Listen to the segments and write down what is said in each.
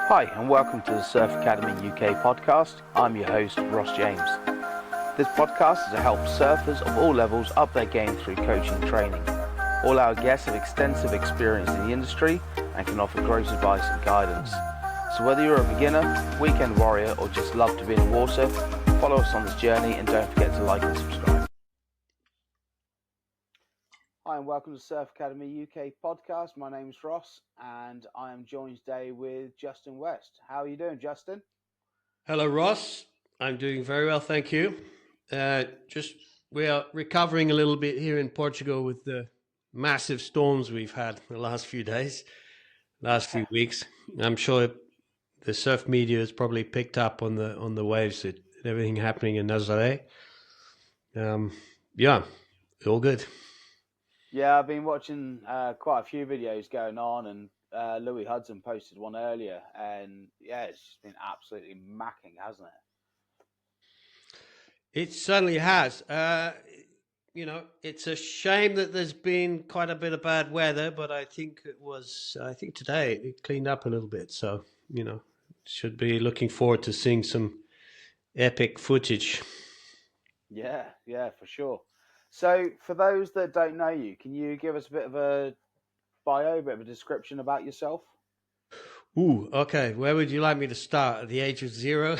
Hi, and welcome to the Surf Academy UK podcast. I'm your host, Ross James. This podcast is to help surfers of all levels up their game through coaching and training. All our guests have extensive experience in the industry and can offer great advice and guidance. So whether you're a beginner, weekend warrior, or just love to be in the water, follow us on this journey and don't forget to like and subscribe. Hi, and welcome to Surf Academy UK podcast. My name is Ross, and I am joined today with Justin West. How are you doing, Justin? Hello, Ross. I'm doing very well, thank you. We are recovering a little bit here in Portugal with the massive storms we've had the last few days, last few weeks. I'm sure the surf media has probably picked up on the waves and everything happening in Nazaré. Yeah, all good. Yeah, I've been watching quite a few videos going on, and Louis Hudson posted one earlier, and yeah, it's just been absolutely macking, hasn't it? It certainly has. It's a shame that there's been quite a bit of bad weather, but I think today it cleaned up a little bit. So, should be looking forward to seeing some epic footage. Yeah, for sure. So, for those that don't know you, can you give us a bit of a bio, a bit of a description about yourself? Ooh, okay. Where would you like me to start? At the age of 0?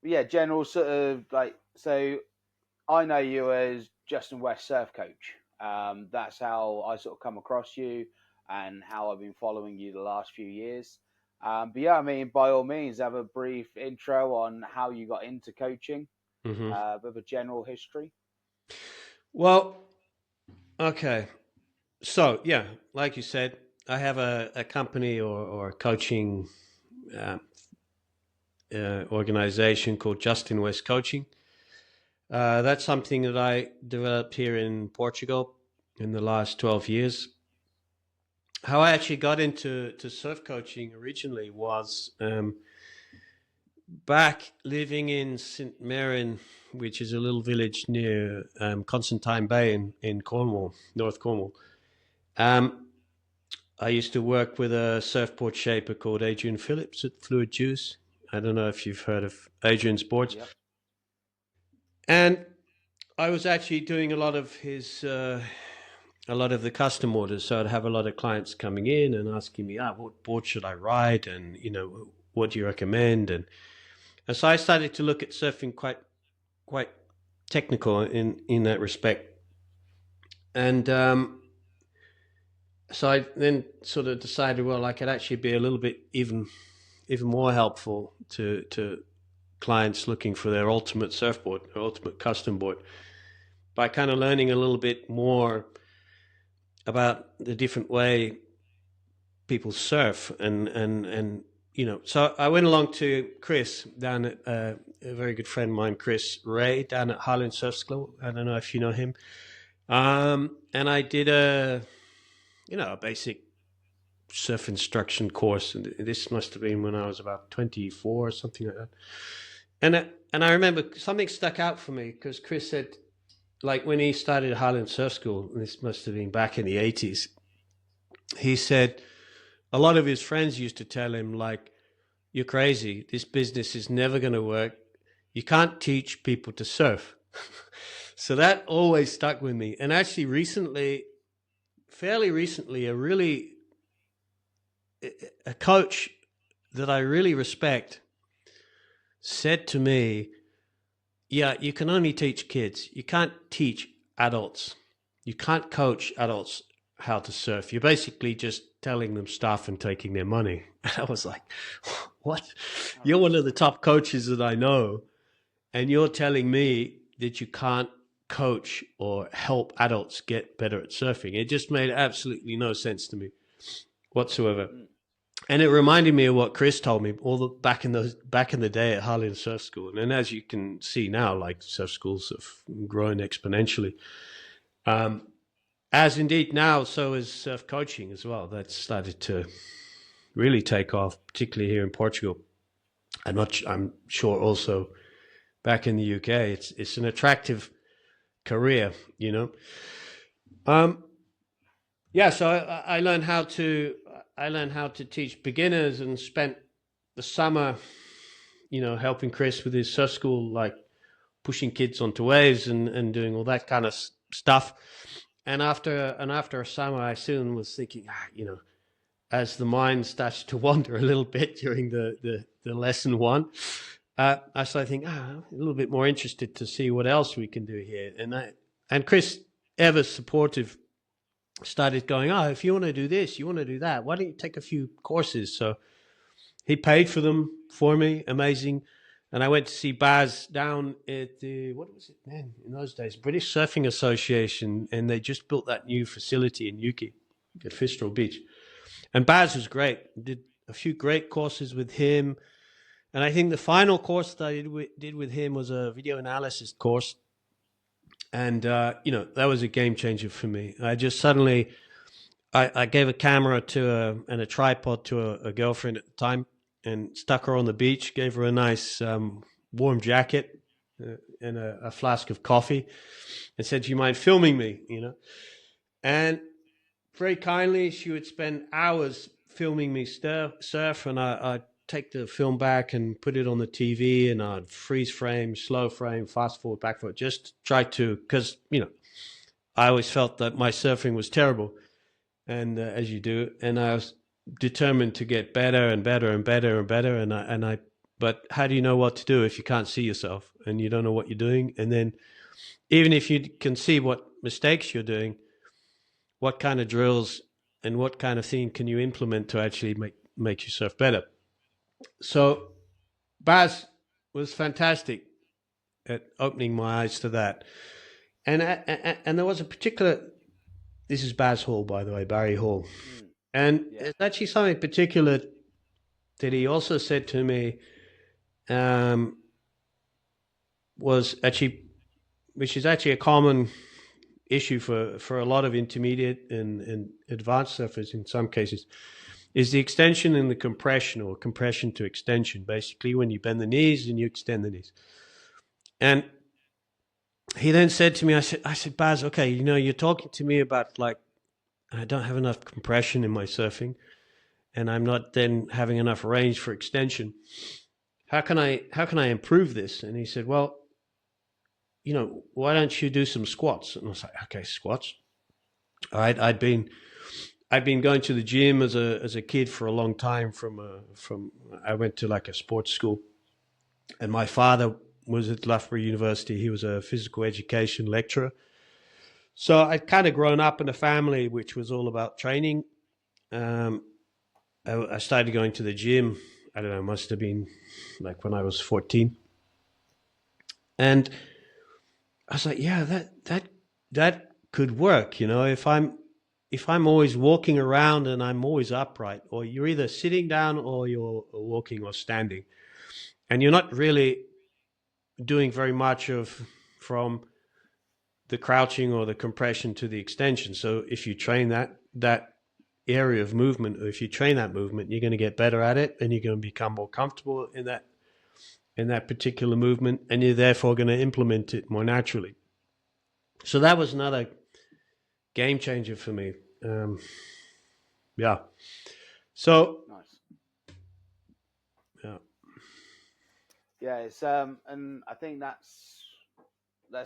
Yeah, general sort of so I know you as Justin West surf coach. That's how I sort of come across you and how I've been following you the last few years. But yeah, I mean, by all means, have a brief intro on how you got into coaching, bit of a general history. Well, okay. So, yeah, like you said, I have a company or a coaching organization called Justin West Coaching. That's something that I developed here in Portugal in the last 12 years. How I actually got into surf coaching originally was back living in St. Mirren, which is a little village near Constantine Bay in Cornwall, North Cornwall. I used to work with a surfboard shaper called Adrian Phillips at Fluid Juice. I don't know if you've heard of Adrian's boards. Yep. And I was actually doing a lot of the custom orders. So I'd have a lot of clients coming in and asking me, what board should I ride? And, what do you recommend? And so I started to look at surfing quite technical in that respect. And so I then sort of decided, well, I could actually be a little bit even more helpful to clients looking for their ultimate surfboard, their ultimate custom board, by kind of learning a little bit more about the different way people surf and so I went along to Chris down at a very good friend of mine, Chris Ray, down at Highland Surf School. I don't know if you know him. And I did a basic surf instruction course, and this must have been when I was about 24 or something like that. And I remember something stuck out for me because Chris said, like when he started Highland Surf School, and this must have been back in the 80s, he said a lot of his friends used to tell him, like, you're crazy. This business is never going to work. You can't teach people to surf. So that always stuck with me. And actually fairly recently, a coach that I really respect said to me, yeah, you can only teach kids. You can't teach adults. You can't coach adults how to surf. You're basically just telling them stuff and taking their money. And I was like, what? You're one of the top coaches that I know, and you're telling me that you can't coach or help adults get better at surfing. It just made absolutely no sense to me whatsoever. And it reminded me of what Chris told me back in the day at Highland Surf School. And as you can see now, like, surf schools have grown exponentially. As indeed now, so is surf coaching as well. That's started to really take off, particularly here in Portugal. I'm sure also back in the UK. It's an attractive career, Yeah, so I learned how to teach beginners, and spent the summer, helping Chris with his surf school, like pushing kids onto waves and doing all that kind of stuff. And after a summer, I soon was thinking, as the mind starts to wander a little bit during the lesson one, I started thinking, I'm a little bit more interested to see what else we can do here. And Chris, ever supportive, started going, if you want to do this, you want to do that, why don't you take a few courses? So he paid for them for me, amazing. And I went to see Baz down at the, what was it, man, in those days, British Surfing Association, and they just built that new facility in Yuki at Fistral Beach. And Baz was great. Did a few great courses with him. And I think the final course that I did with him was a video analysis course. And, that was a game changer for me. I just suddenly, I gave a camera and a tripod to a girlfriend at the time, and stuck her on the beach, gave her a nice warm jacket and a flask of coffee, and said, "Do you mind filming me?" And very kindly, she would spend hours filming me surf, and I'd take the film back and put it on the TV, and I'd freeze frame, slow frame, fast forward, back forward, just try to, because, I always felt that my surfing was terrible, and as you do, and I was determined to get better and better and better and better, but how do you know what to do if you can't see yourself and you don't know what you're doing? And then even if you can see what mistakes you're doing, what kind of drills and what kind of thing can you implement to actually make yourself better? So Baz was fantastic at opening my eyes to that. And there was a particular, this is Baz Hall, by the way, Barry Hall. And Yeah. there's actually something particular that he also said to me, was actually, which is actually a common issue for a lot of intermediate and advanced surfers in some cases, is the extension and the compression, or compression to extension, basically when you bend the knees and you extend the knees. And he then said to me, I said, Baz, okay, you're talking to me about, like, I don't have enough compression in my surfing, and I'm not then having enough range for extension. How can I improve this? And he said, well, why don't you do some squats? And I was like, okay, squats. All right. I'd been going to the gym as a kid for a long time. I went to like a sports school, and my father was at Loughborough University. He was a physical education lecturer. So I'd kind of grown up in a family which was all about training. I started going to the gym, I don't know, must have been like when I was 14. And I was like, yeah, that could work, if I'm always walking around and I'm always upright, or you're either sitting down or you're walking or standing, and you're not really doing very much from the crouching or the compression to the extension. So if you train that area of movement, or if you train that movement, you're going to get better at it, and you're going to become more comfortable in that particular movement, and you're therefore going to implement it more naturally. So that was another game changer for me. Yeah. So Nice. yeah. Yeah, it's and I think that's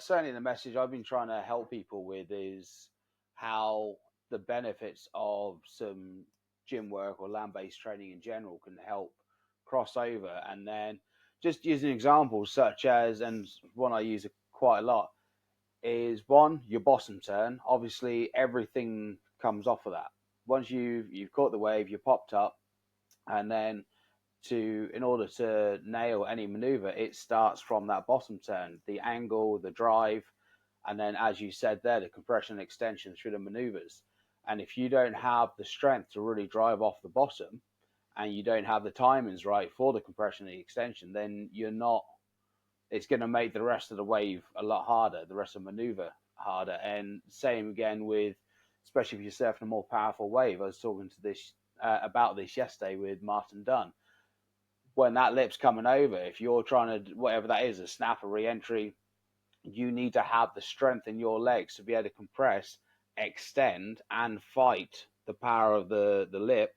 certainly the message I've been trying to help people with, is how the benefits of some gym work or land-based training in general can help cross over. And then just using examples such as, and one I use quite a lot, is one, your bottom turn. Obviously, everything comes off of that. Once you've caught the wave, you're popped up, and then in order to nail any maneuver, it starts from that bottom turn, the angle, the drive, and then, as you said there, the compression and extension through the maneuvers. And if you don't have the strength to really drive off the bottom, and you don't have the timings right for the compression and the extension, then you're not. It's going to make the rest of the wave a lot harder, the rest of the maneuver harder. And same again with, especially if you're surfing a more powerful wave. I was talking to this about this yesterday with Martin Dunn. When that lip's coming over, if you're trying to, whatever that is, a snap, a re-entry, you need to have the strength in your legs to be able to compress extend and fight the power of the lip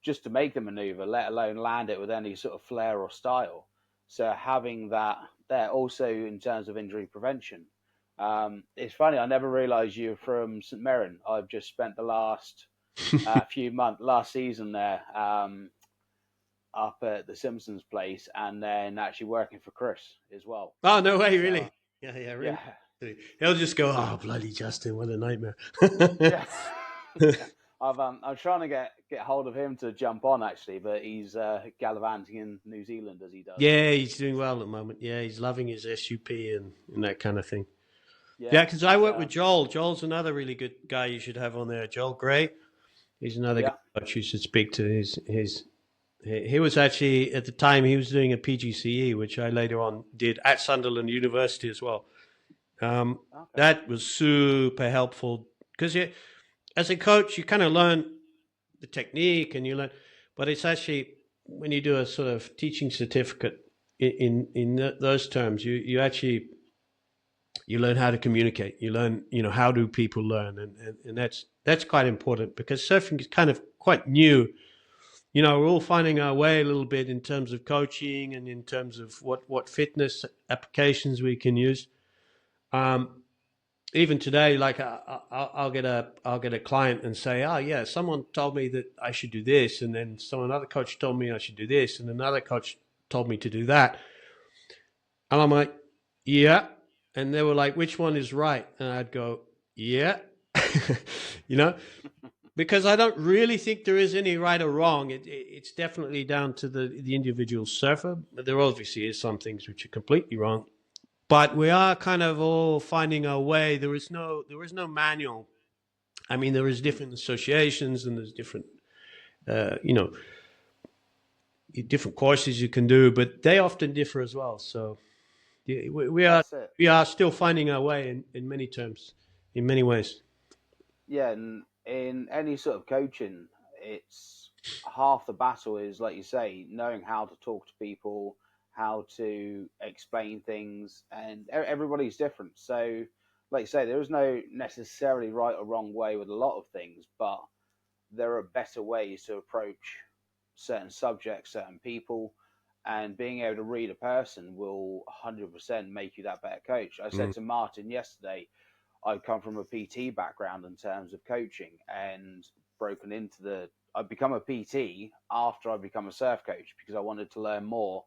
just to make the maneuver, let alone land it with any sort of flair or style. So having that there also in terms of injury prevention. It's funny, I never realised you're from St Mirren. I've just spent the last last season there, up at the Simpsons place, and then actually working for Chris as well. Oh, no way, So really? Yeah, really. yeah, He'll just go, oh, bloody Justin, what a nightmare. yeah. I'm trying to get hold of him to jump on actually, but he's gallivanting in New Zealand as he does. Yeah, he's doing well at the moment. Yeah, he's loving his SUP and that kind of thing. Yeah, Yeah, because I work with Joel. Joel's another really good guy you should have on there. Joel Gray. He's another yeah, guy you should speak to. He was actually, at the time, he was doing a PGCE, which I later on did at Sunderland University as well. okay. That was super helpful because as a coach, you kind of learn the technique and you learn, but it's actually when you do a sort of teaching certificate in those terms, you actually you learn how to communicate. You learn, how do people learn, and that's quite important because surfing is kind of quite new. We're all finding our way a little bit in terms of coaching and in terms of what fitness applications we can use. Even today, like I'll get a client and say, oh yeah, someone told me that I should do this, and then another coach told me I should do this, and another coach told me to do that, and I'm like, yeah, and they were like, which one is right? And I'd go, yeah, because I don't really think there is any right or wrong. It's definitely down to the individual surfer. There obviously is some things which are completely wrong. But we are kind of all finding our way. There is no manual. I mean, there is different associations and there's different, different courses you can do, but they often differ as well. So we are still finding our way in many terms, in many ways. Yeah, and in any sort of coaching, it's half the battle is, like you say, knowing how to talk to people, how to explain things, and everybody's different. So, like you say, there is no necessarily right or wrong way with a lot of things, but there are better ways to approach certain subjects, certain people, and being able to read a person will 100% make you that better coach. I said to Martin yesterday, I come from a PT background in terms of coaching and I've become a PT after I become a surf coach because I wanted to learn more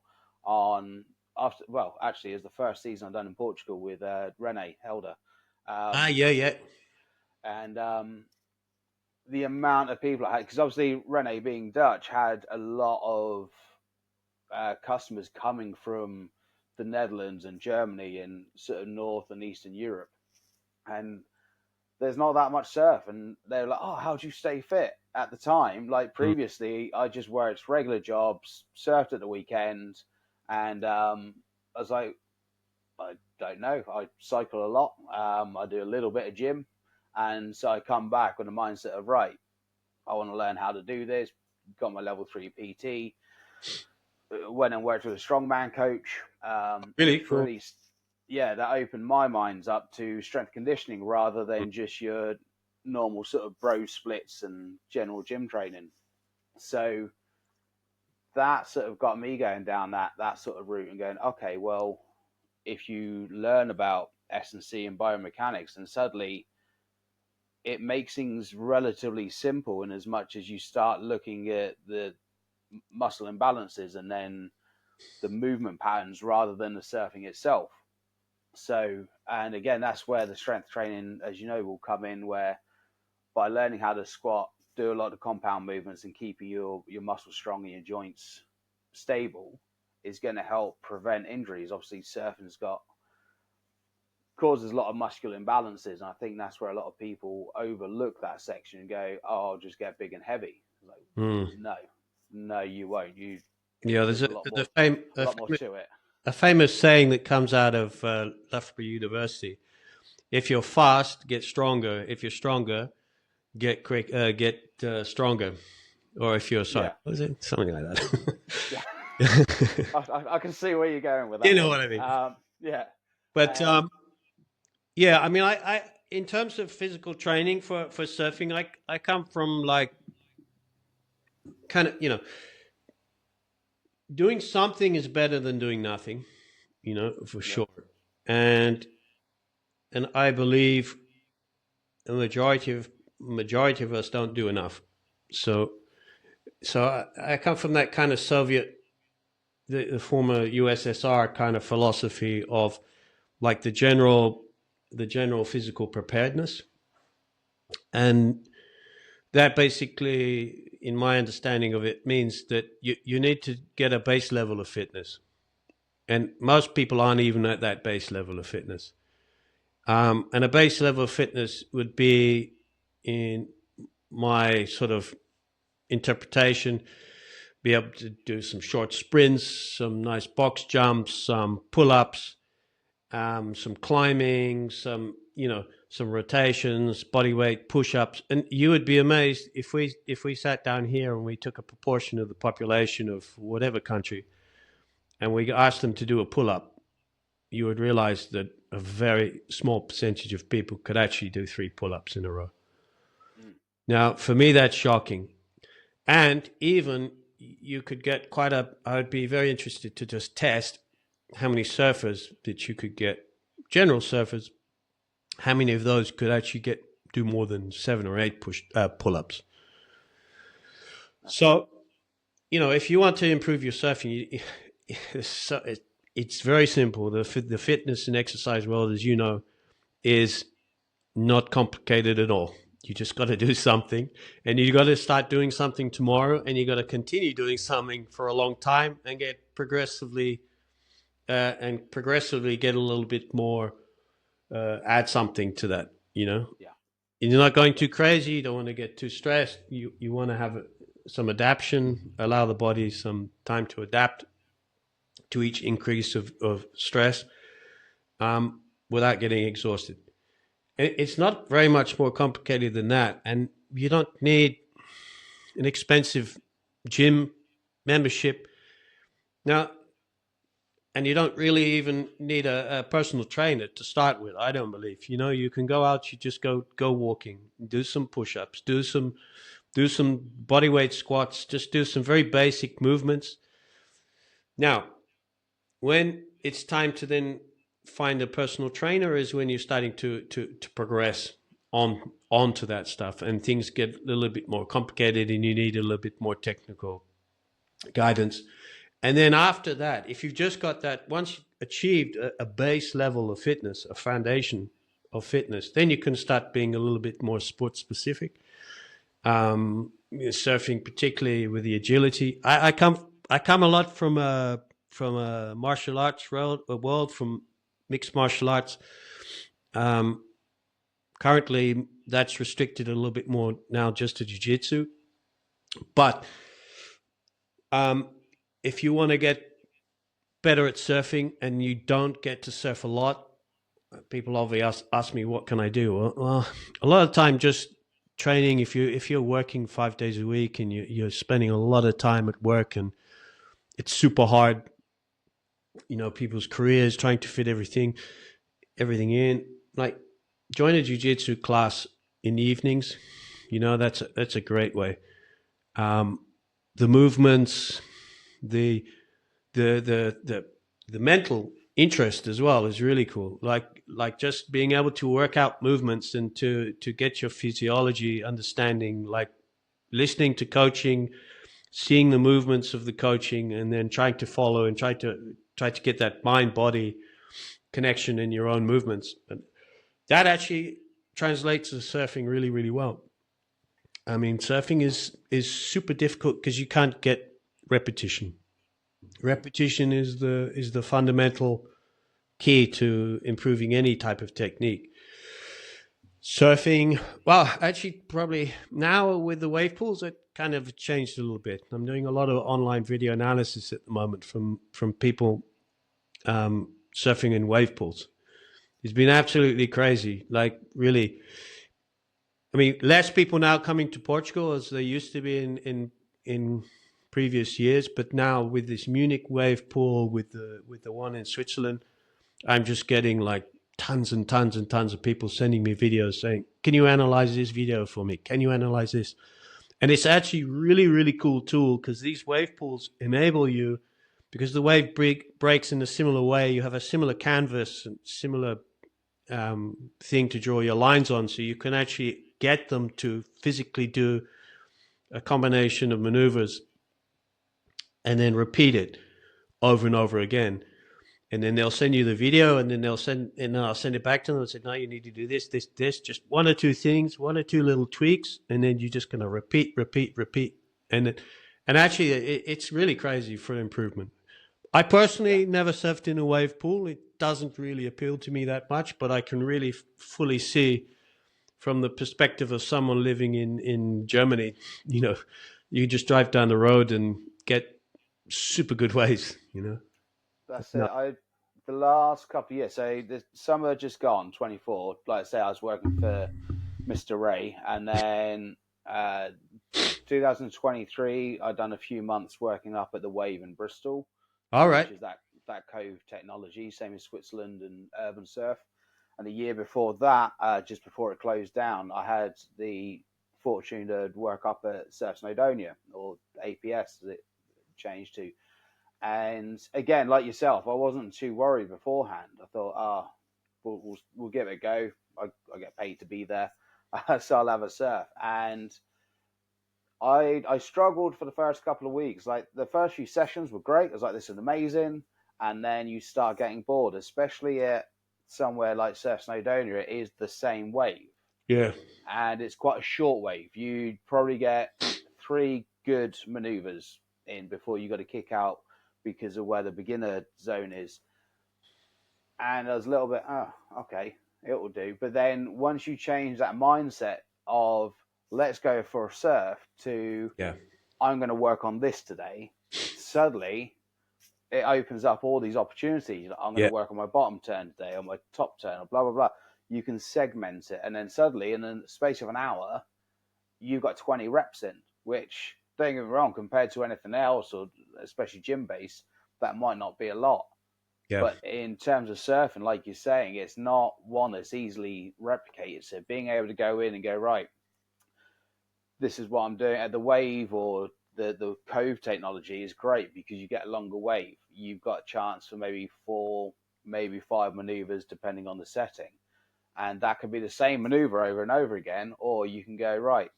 actually, as the first season I've done in Portugal with Rene Helder. Yeah. And the amount of people I had, because obviously Rene being Dutch had a lot of customers coming from the Netherlands and Germany and sort of North and Eastern Europe. And there's not that much surf. And they're like, oh, how do you stay fit? At the time, like previously, I just worked regular jobs, surfed at the weekend, and I was like, I don't know. I cycle a lot. I do a little bit of gym. And so I come back with a mindset of, right, I want to learn how to do this. Got my level 3 PT. Went and worked with a strongman coach. Really cool. That opened my minds up to strength conditioning rather than just your normal sort of bro splits and general gym training. So that sort of got me going down that sort of route and going, okay, well, if you learn about S&C and biomechanics, and suddenly it makes things relatively simple in as much as you start looking at the muscle imbalances and then the movement patterns rather than the surfing itself. So, and again, that's where the strength training, as you know, will come in, where by learning how to squat, do a lot of compound movements and keeping your muscles strong and your joints stable is going to help prevent injuries. Obviously, surfing's causes a lot of muscular imbalances, and I think that's where a lot of people overlook that section and go, "Oh, I'll just get big and heavy." Like, no, you won't. There's a lot more to it. A famous saying that comes out of Loughborough University: "If you're fast, get stronger. If you're stronger, get stronger." Or if you're sorry, what is it? Something like that. Yeah. I can see where you're going with that. You know what I mean? Yeah. But I mean, in terms of physical training for surfing, I come from like kind of, doing something is better than doing nothing, for Yeah. sure. And I believe a majority of us don't do enough. So I come from that kind of Soviet, the former USSR kind of philosophy of like the general physical preparedness, and that basically, in my understanding of it, means that you need to get a base level of fitness, and most people aren't even at that base level of fitness. And a base level of fitness would be, in my sort of interpretation, be able to do some short sprints, some nice box jumps, some pull-ups, some climbing, some rotations, body weight push-ups. And you would be amazed if we sat down here and we took a proportion of the population of whatever country and we asked them to do a pull-up, you would realize that a very small percentage of people could actually do 3 pull-ups in a row. Now, for me, that's shocking. And even you could get I would be very interested to just test how many surfers that you could get, general surfers, how many of those could actually do more than 7 or 8 pull-ups. So, if you want to improve your surfing, it's very simple. The fitness and exercise world, as you know, is not complicated at all. You just got to do something, and you got to start doing something tomorrow, and you got to continue doing something for a long time, and get progressively get a little bit more, add something to that. Yeah. You're not going too crazy. You don't want to get too stressed. You want to have some adaptation, allow the body some time to adapt to each increase of stress, without getting exhausted. It's not very much more complicated than that. And you don't need an expensive gym membership. Now, and you don't really even need a personal trainer to start with, I don't believe. You can go out, you just go walking, do some push-ups, do some body weight squats, just do some very basic movements. Now, when it's time to then find a personal trainer is when you're starting to progress onto that stuff, and things get a little bit more complicated and you need a little bit more technical guidance. And then after that, if you've just got that, once you've achieved a base level of fitness, a foundation of fitness, then you can start being a little bit more sport specific. Surfing, particularly with the agility. I come a lot from a martial arts world, from mixed martial arts. Currently, that's restricted a little bit more now just to jiu-jitsu. But if you want to get better at surfing and you don't get to surf a lot, people obviously ask me, what can I do? Well, a lot of time just training. If you're working 5 days a week and you're spending a lot of time at work and it's super hard, people's careers, trying to fit everything in, like join a jiu-jitsu class in the evenings. That's a great way. The movements, the mental interest as well is really cool. Like just being able to work out movements and to get your physiology understanding, like listening to coaching, seeing the movements of the coaching, and then trying to follow and try to get that mind-body connection in your own movements. And that actually translates to surfing really, really well. I mean, surfing is super difficult because you can't get repetition. Repetition is the fundamental key to improving any type of technique. Surfing, well, actually, probably now with the wave pools, it kind of changed a little bit. I'm doing a lot of online video analysis at the moment from people surfing in wave pools. It's been absolutely crazy. Like, really, I mean, less people now coming to Portugal as they used to be in previous years, but now with this Munich wave pool, with the one in Switzerland, I'm just getting like tons and tons and tons of people sending me videos saying, "Can you analyze this video for me? Can you analyze this?" And it's actually really, really cool tool because these wave pools enable you, because the wave breaks in a similar way. You have a similar canvas and similar thing to draw your lines on, so you can actually get them to physically do a combination of maneuvers and then repeat it over and over again. And then they'll send you the video, and then I'll send it back to them and say, "No, you need to do this, this, this, just one or two things, one or two little tweaks, and then you're just going to repeat, and actually, it's really crazy for improvement." I personally never surfed in a wave pool. It doesn't really appeal to me that much, but I can really fully see from the perspective of someone living in Germany, you just drive down the road and get super good waves, That's No. it. The last couple of years, so the summer just gone, 24. Like I say, I was working for Mr. Ray, and then 2023, I'd done a few months working up at the Wave in Bristol, All which right. is that cove technology, same as Switzerland and Urban Surf. And the year before that, just before it closed down, I had the fortune to work up at Surf Snowdonia, or APS as it changed to. And again, like yourself, I wasn't too worried beforehand. I thought, we'll give it a go. I get paid to be there, so I'll have a surf. And I struggled for the first couple of weeks. Like the first few sessions were great. I was like, this is amazing. And then you start getting bored, especially at somewhere like Surf Snowdonia. It is the same wave, Yeah. and it's quite a short wave. You'd probably get 3 good maneuvers in before you got to kick out because of where the beginner zone is. And I was a little bit, okay, it will do. But then once you change that mindset of let's go for a surf to Yeah. I'm going to work on this today, suddenly it opens up all these opportunities. I'm going to Yeah. work on my bottom turn today, on my top turn, or blah, blah, blah. You can segment it. And then suddenly, in the space of an hour, you've got 20 reps in, which, don't get me wrong, compared to anything else, or especially gym based, that might not be a lot. Yeah. But in terms of surfing, like you're saying, it's not one that's easily replicated. So being able to go in and go, right, this is what I'm doing at the wave, or the cove technology is great because you get a longer wave. You've got a chance for maybe 4, maybe 5 maneuvers, depending on the setting. And that could be the same maneuver over and over again, or you can go, right,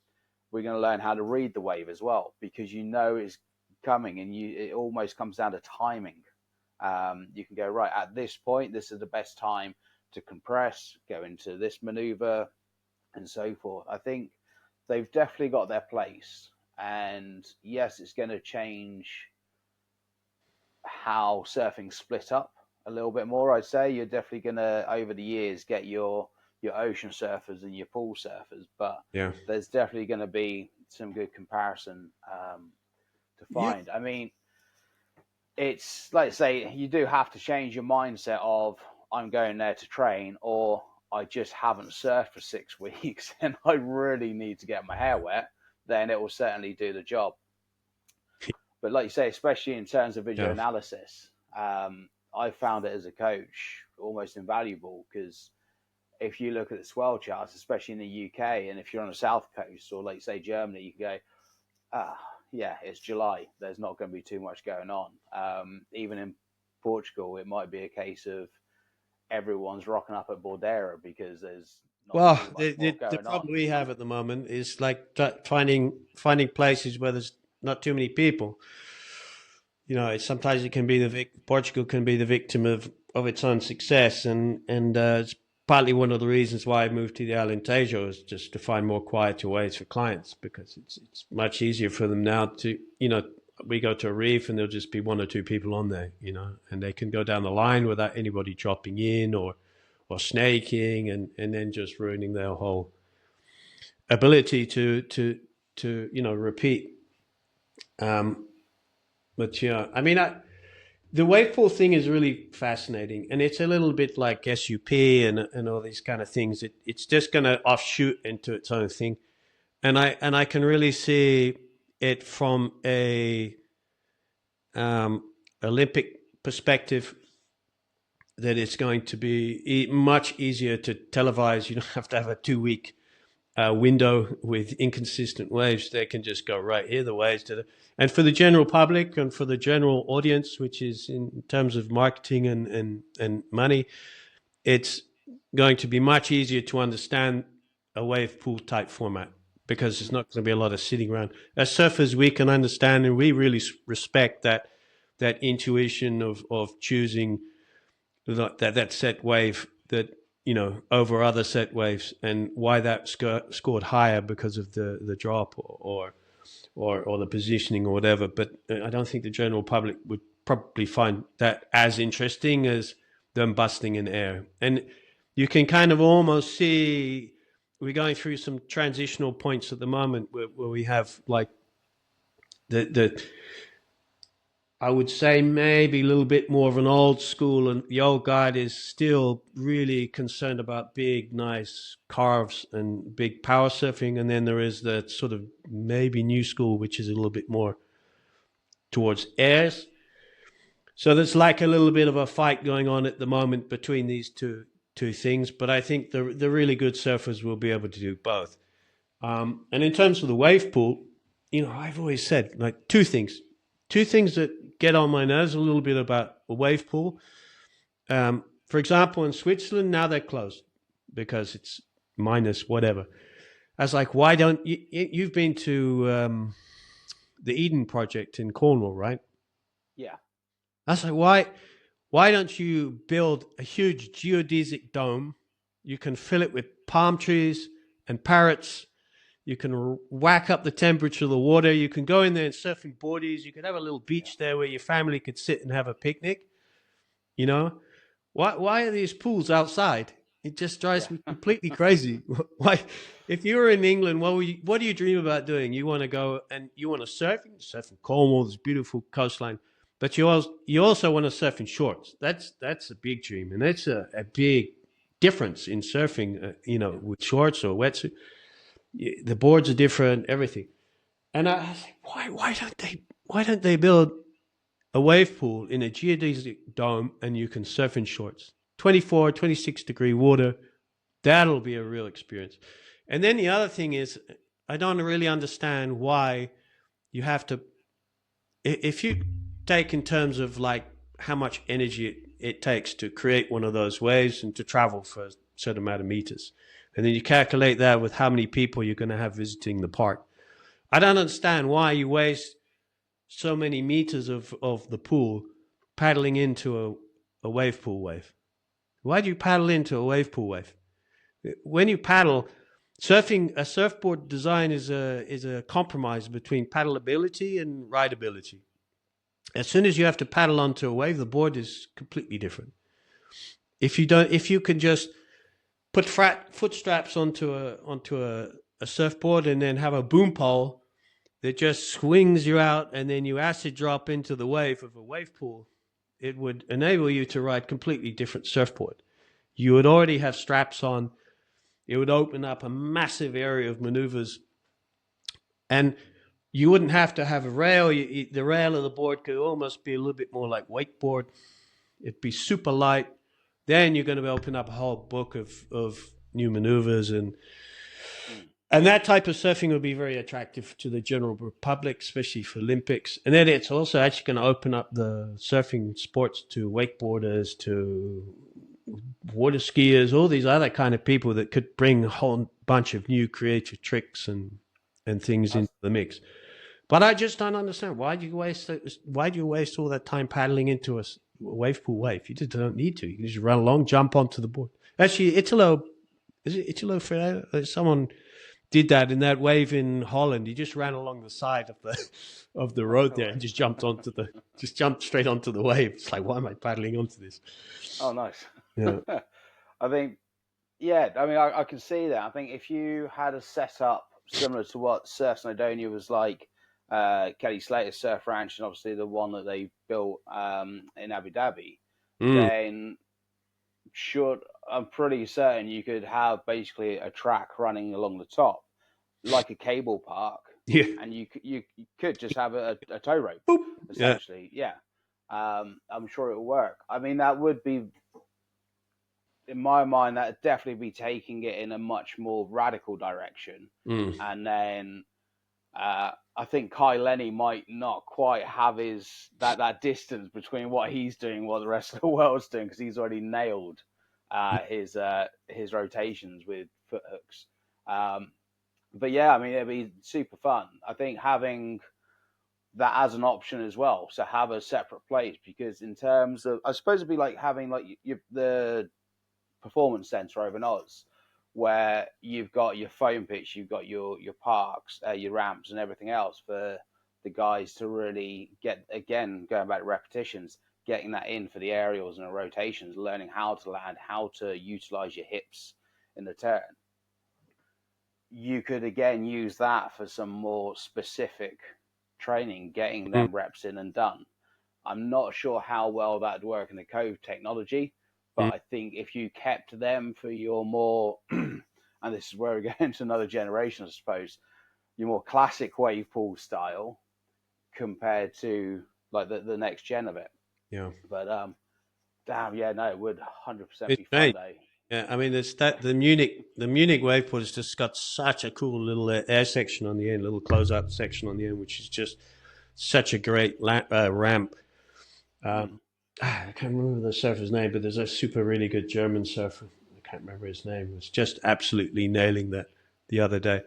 we're going to learn how to read the wave as well, because it's coming, and it almost comes down to timing. You can go, right, at this point, this is the best time to compress, go into this maneuver, and so forth. I think they've definitely got their place. And yes, it's going to change how surfing split up a little bit more. I'd say you're definitely going to, over the years, get your ocean surfers and your pool surfers, but Yeah. there's definitely going to be some good comparison to Yeah. find. I mean, it's like I say, you do have to change your mindset of I'm going there to train, or I just haven't surfed for 6 weeks and I really need to get my hair wet. Then it will certainly do the job. But like you say, especially in terms of video Yeah. analysis, I found it as a coach almost invaluable, because if you look at the swell charts, especially in the UK, and if you're on the south coast, or like say Germany, you can go, yeah, it's July. There's not going to be too much going on. Even in Portugal, it might be a case of everyone's rocking up at Bordera because there's not Well, too much more the going on. problem we have at the moment is like finding places where there's not too many people. Sometimes it can be Portugal can be the victim of its own success, and it's partly one of the reasons why I moved to the Alentejo, is just to find more quieter ways for clients, because it's much easier for them now to we go to a reef and there'll just be 1 or 2 people on there, and they can go down the line without anybody dropping in or snaking, and then just ruining their whole ability to repeat. But yeah, I mean, the wave pool thing is really fascinating, and it's a little bit like SUP and all these kind of things. It's just going to offshoot into its own thing, and I can really see it from a Olympic perspective. that it's going to be much easier to televise. You don't have to have a 2 week window with inconsistent waves. They can just go right here, the waves to the, and for the general public and for the general audience, which is in terms of marketing and money, it's going to be much easier to understand a wave pool type format because there's not going to be a lot of sitting around. As surfers, we can understand and we really respect that intuition of choosing that set wave that over other set waves, and why that scored higher because of the drop or the positioning or whatever. But I don't think the general public would probably find that as interesting as them busting in air. And you can kind of almost see we're going through some transitional points at the moment where we have like the I would say maybe a little bit more of an old school, and the old guard is still really concerned about big, nice carves and big power surfing. And then there is the sort of maybe new school, which is a little bit more towards airs. So there's like a little bit of a fight going on at the moment between these two things. But I think the really good surfers will be able to do both. And in terms of the wave pool, I've always said like two things that get on my nerves a little bit about a wave pool. For example, in Switzerland, now they're closed because it's minus whatever. I was like, why don't you've been to the Eden Project in Cornwall, right? Yeah. I was like, why don't you build a huge geodesic dome? You can fill it with palm trees and parrots. You can whack up the temperature of the water. You can go in there and surf in boardies. You could have a little beach there where your family could sit and have a picnic. Why are these pools outside? It just drives me completely crazy. Why, if you were in England, what do you dream about doing? You want to go and you want to surf. You can surf in Cornwall, this beautiful coastline, but you also want to surf in shorts. That's a big dream, and that's a big difference in surfing. With shorts or wetsuit. The boards are different, everything. And I was like, why don't they build a wave pool in a geodesic dome and you can surf in shorts? 24, 26-degree water. That'll be a real experience. And then the other thing is, I don't really understand why you have to, if you take in terms of like how much energy it takes to create one of those waves and to travel for a certain amount of meters. And then you calculate that with how many people you're going to have visiting the park. I don't understand why you waste so many meters of the pool paddling into a wave pool wave. Why do you paddle into a wave pool wave? When you paddle, a surfboard design is a compromise between paddleability and rideability. As soon as you have to paddle onto a wave, the board is completely different. If you can just put foot straps onto a surfboard and then have a boom pole that just swings you out, and then you acid drop into the wave of a wave pool, it would enable you to ride completely different surfboard. You would already have straps on. It would open up a massive area of maneuvers, and you wouldn't have to have a rail. The rail of the board could almost be a little bit more like wakeboard. It'd be super light. Then you're going to open up a whole book of new maneuvers, and that type of surfing will be very attractive to the general public, especially for Olympics. And then it's also actually going to open up the surfing sports to wakeboarders, to water skiers, all these other kind of people that could bring a whole bunch of new creative tricks and things into the mix. But I just don't understand, why do you waste all that time paddling into a wave pool wave? You just don't need to. You can just run along, jump onto the board. Actually, Italo Ferreira, someone did that in that wave in Holland. He just ran along the side of the road there and just jumped straight onto the wave. It's like, why am I paddling onto this? Oh, nice. Yeah. I think, yeah, I mean, I can see that. I think if you had a setup similar to what Surf Snowdonia was like, Kelly Slater's Surf Ranch, and obviously the one that they built in Abu Dhabi, then I'm pretty certain you could have basically a track running along the top, like a cable park. Yeah. And you could just have a tow rope, Boop. essentially. Yeah. I'm sure it will work. I mean, that would be in my mind, that'd definitely be taking it in a much more radical direction. Mm. And then I think Kai Lenny might not quite have that distance between what he's doing, what the rest of the world's doing, because he's already nailed his rotations with foot hooks. But yeah, I mean, it'd be super fun. I think having that as an option as well, so have a separate place, because in terms of, I suppose it'd be like having like the performance center over in Oz, where you've got your foam pitch, you've got your parks, your ramps, and everything else for the guys to really get, again, going back to repetitions, getting that in for the aerials and the rotations, learning how to land, how to utilize your hips in the turn. You could again use that for some more specific training, getting them reps in and done. I'm not sure how well that'd work in the Cove technology, but I think if you kept them for your more, and this is where we go into another generation, I suppose, your more classic wave pool style compared to like the next gen of it. Yeah. But damn, yeah, no, it would 100% It's be fun great. though. Yeah, I mean, it's that the Munich wave pool has just got such a cool little air section on the end, little close up section on the end, which is just such a great ramp. I can't remember the surfer's name, but there's a super really good German surfer. I can't remember his name. Was just absolutely nailing that the other day.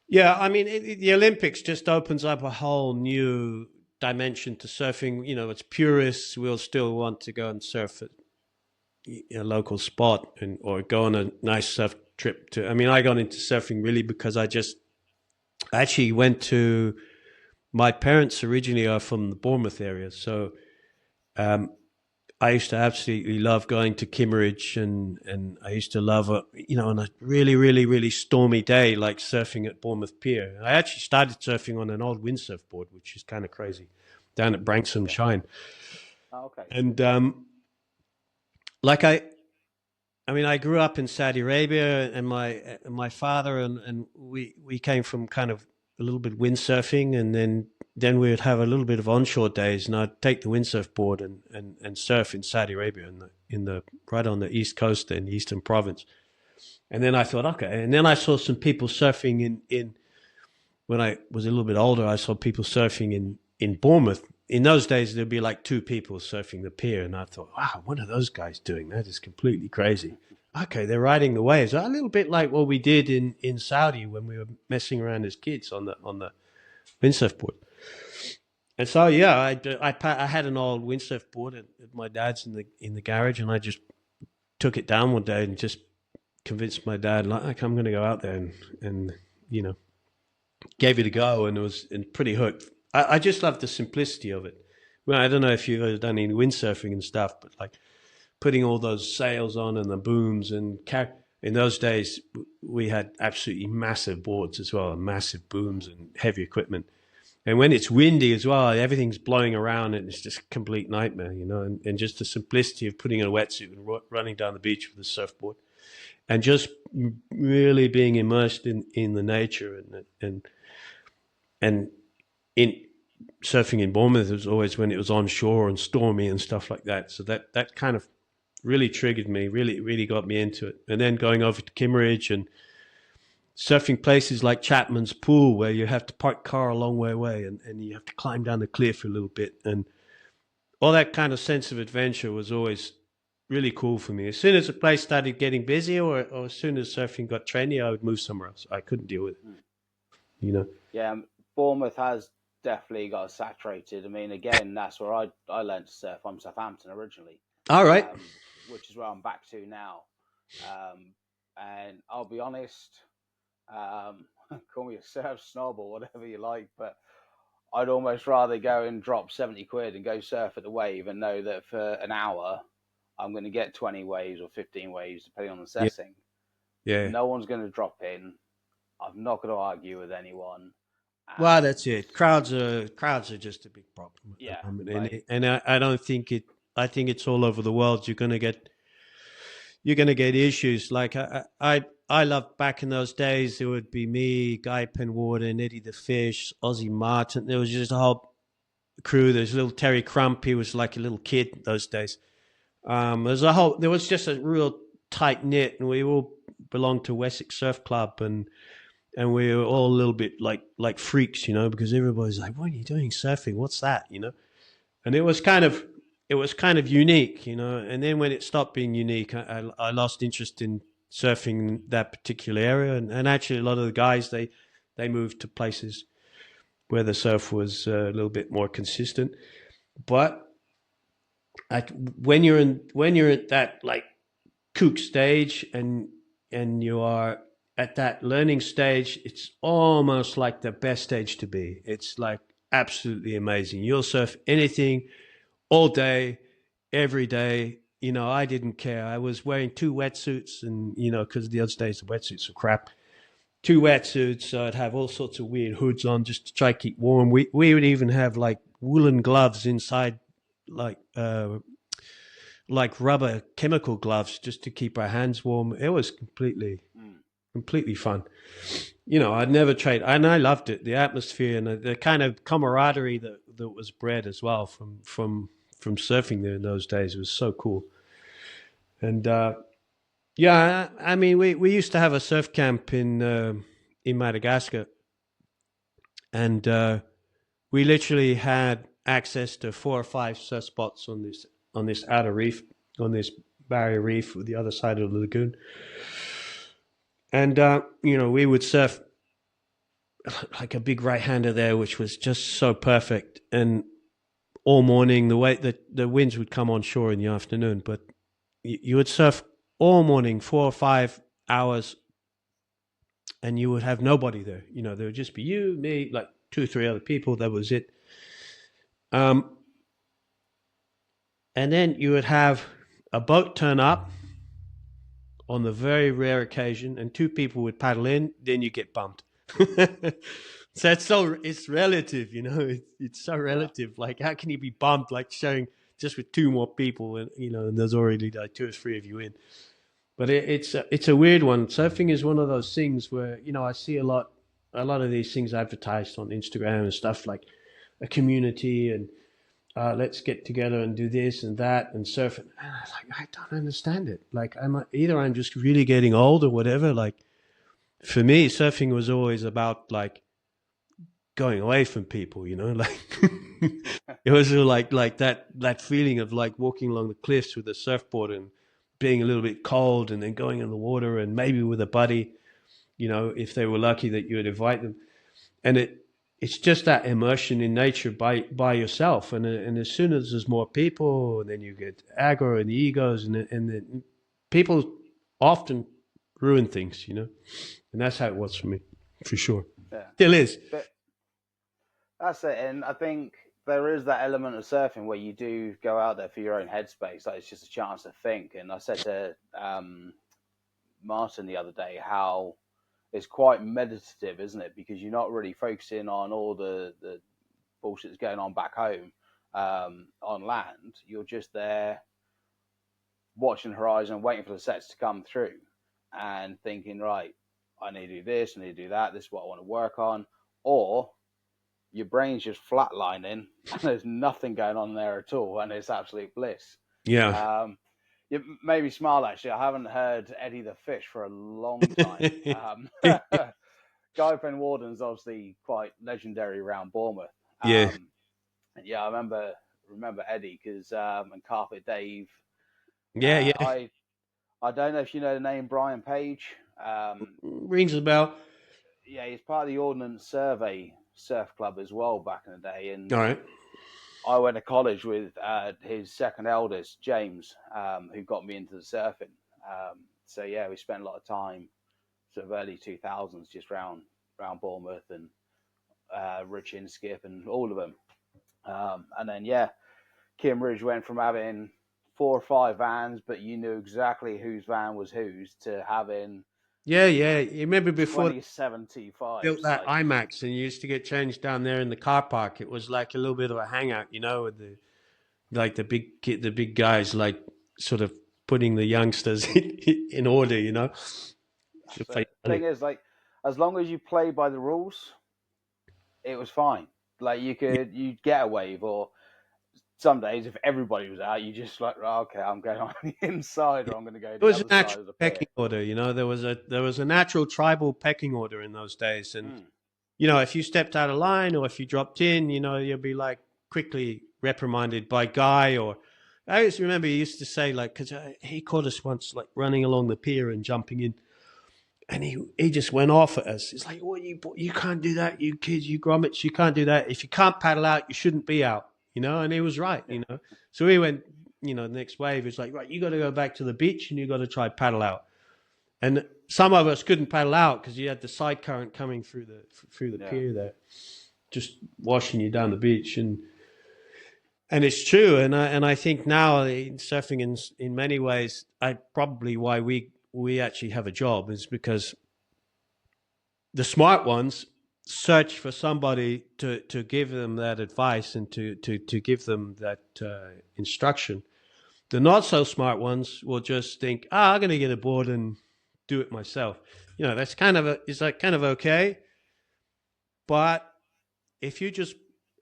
Yeah, I mean, the Olympics just opens up a whole new dimension to surfing. You know, it's purists will still want to go and surf at a local spot or go on a nice surf trip to. I mean, I got into surfing really because I actually went to. My parents originally are from the Bournemouth area, so I used to absolutely love going to Kimmeridge, and I used to love, on a really, really, really stormy day, like surfing at Bournemouth Pier. I actually started surfing on an old windsurf board, which is kind of crazy, down at Branksome Shine. Oh, okay. And like I mean, I grew up in Saudi Arabia, and my father and we came from kind of a little bit windsurfing, and then we would have a little bit of onshore days, and I'd take the windsurf board and surf in Saudi Arabia in the right on the east coast in the Eastern Province. And then I thought, okay, and then I saw some people surfing in when I was a little bit older. I saw people surfing in Bournemouth. In those days, there'd be like two people surfing the pier, and I thought, wow, what are those guys doing? That is completely crazy. Okay, they're riding the waves, a little bit like what we did in Saudi when we were messing around as kids on the windsurf board. And so yeah, I had an old windsurf board at my dad's in the garage, and I just took it down one day and just convinced my dad, like, I'm going to go out there and gave it a go, and it was pretty hooked. I just love the simplicity of it. Well, I don't know if you've ever done any windsurfing and stuff, but like putting all those sails on and the booms and in those days we had absolutely massive boards as well, and massive booms and heavy equipment. And when it's windy as well, everything's blowing around and it's just a complete nightmare, and just the simplicity of putting on a wetsuit and running down the beach with a surfboard and just really being immersed in the nature and in surfing in Bournemouth, it was always when it was onshore and stormy and stuff like that. So that kind of really triggered me, really got me into it. And then going over to Kimmeridge and surfing places like Chapman's Pool, where you have to park car a long way away and you have to climb down the cliff a little bit. And all that kind of sense of adventure was always really cool for me. As soon as the place started getting busy or as soon as surfing got trendy, I would move somewhere else. I couldn't deal with it, Yeah, Bournemouth has definitely got saturated. I mean, again, that's where I learned to surf. I'm Southampton originally. All right. Which is where I'm back to now. And I'll be honest, call me a surf snob or whatever you like, but I'd almost rather go and drop 70 quid and go surf at the wave and know that for an hour I'm going to get 20 waves or 15 waves, depending on the setting. Yeah. No one's going to drop in. I'm not going to argue with anyone. Well, that's it. Crowds are just a big problem. Yeah, and I don't think it. I think it's all over the world. You're gonna get issues. Like I loved back in those days. It would be me, Guy Penwater, Eddie the Fish, Ozzy Martin. There was just a whole crew. There's little Terry Crump. He was like a little kid those days. There was just a real tight knit, and we all belonged to Wessex Surf Club, and we were all a little bit like freaks, because everybody's like, "What are you doing surfing? What's that?" And it was kind of unique, And then when it stopped being unique, I lost interest in surfing that particular area, and actually a lot of the guys they moved to places where the surf was a little bit more consistent. But when you're at that like kook stage, and you are at that learning stage, it's almost like the best stage to be. It's like absolutely amazing. You'll surf anything all day, every day. I didn't care. I was wearing two wetsuits, and because the other days the wetsuits were crap. Two wetsuits, so I'd have all sorts of weird hoods on just to try to keep warm. We would even have like woolen gloves inside, like rubber chemical gloves, just to keep our hands warm. It was completely fun. I'd never trade, and I loved it. The atmosphere and the kind of camaraderie that was bred as well from surfing there in those days was so cool. And yeah, I mean, we used to have a surf camp in Madagascar, and we literally had access to 4 or 5 surf spots on this outer reef, on this barrier reef with the other side of the lagoon. And we would surf like a big right-hander there, which was just so perfect. And all morning, the way that the winds would come on shore in the afternoon, but you would surf all morning, 4 or 5 hours, and you would have nobody there. There would just be you, me, like 2 or 3 other people. That was it. And then you would have a boat turn up on the very rare occasion, and 2 people would paddle in. Then you get bumped. So it's relative, It's so relative. Like, how can you be bumped? Like showing just with 2 more people, and there's already like 2 or 3 of you in. But it's a weird one. Surfing is one of those things where I see a lot of these things advertised on Instagram and stuff, like a community, and let's get together and do this and that and surf. And I don't understand it. Like, I'm just really getting old or whatever. Like, for me, surfing was always about like going away from people, like it was like that feeling of like walking along the cliffs with a surfboard and being a little bit cold, and then going in the water, and maybe with a buddy, if they were lucky that you would invite them. And it's just that immersion in nature by yourself. And as soon as there's more people, then you get aggro and the egos, and people often ruin things, and that's how it was for me, for sure. Yeah. Still is. But that's it. And I think there is that element of surfing where you do go out there for your own headspace. Like, it's just a chance to think. And I said to Martin the other day how it's quite meditative, isn't it? Because you're not really focusing on all the bullshit that's going on back home on land. You're just there watching the horizon, waiting for the sets to come through, and thinking, right, I need to do this, I need to do that, this is what I want to work on. Or your brain's just flatlining and there's nothing going on there at all, and it's absolute bliss. Yeah. You made me smile, actually. I haven't heard Eddie the Fish for a long time. Guy Ben Warden's obviously quite legendary around Bournemouth. Yeah. And yeah, I remember Eddie because and Carpet Dave. Yeah. I don't know if you know the name Brian Page. Rings a bell. Yeah, he's part of the Ordnance Survey Surf Club as well back in the day. And All right. I went to college with his second eldest, James, who got me into the surfing. So yeah, we spent a lot of time, sort of early 2000s, just round Bournemouth and Rich Inskip and all of them. And then yeah, Kim Ridge went from having 4 or 5 vans, but you knew exactly whose van was whose, to having Yeah. You remember before 2075 built that IMAX, and you used to get changed down there in the car park. It was like a little bit of a hangout, with the big guys, like sort of putting the youngsters in order, The thing is, like, as long as you play by the rules, it was fine. Like, you'd get a wave, or some days, if everybody was out, you just like, oh, okay, I'm going on the inside, or I'm going to go to It the was a other side natural of the pier. pecking order, there was a natural tribal pecking order in those days, and Mm. if you stepped out of line or if you dropped in, you'd be like quickly reprimanded by Guy. Or I just remember he used to say, like, because he caught us once like running along the pier and jumping in, and he just went off at us. It's like, well, you can't do that, you kids, you grommets, you can't do that. If you can't paddle out, you shouldn't be out, and he was right. Yeah. So we went, the next wave is like, right, you got to go back to the beach and you got to try paddle out. And some of us couldn't paddle out because you had the side current coming through the pier there, just washing you down the beach. And it's true. And I think now surfing in many ways, probably why we actually have a job is because the smart ones search for somebody to give them that advice and to give them that instruction. The not so smart ones will just think, I'm going to get aboard and do it myself. That's is that kind of okay? But if you just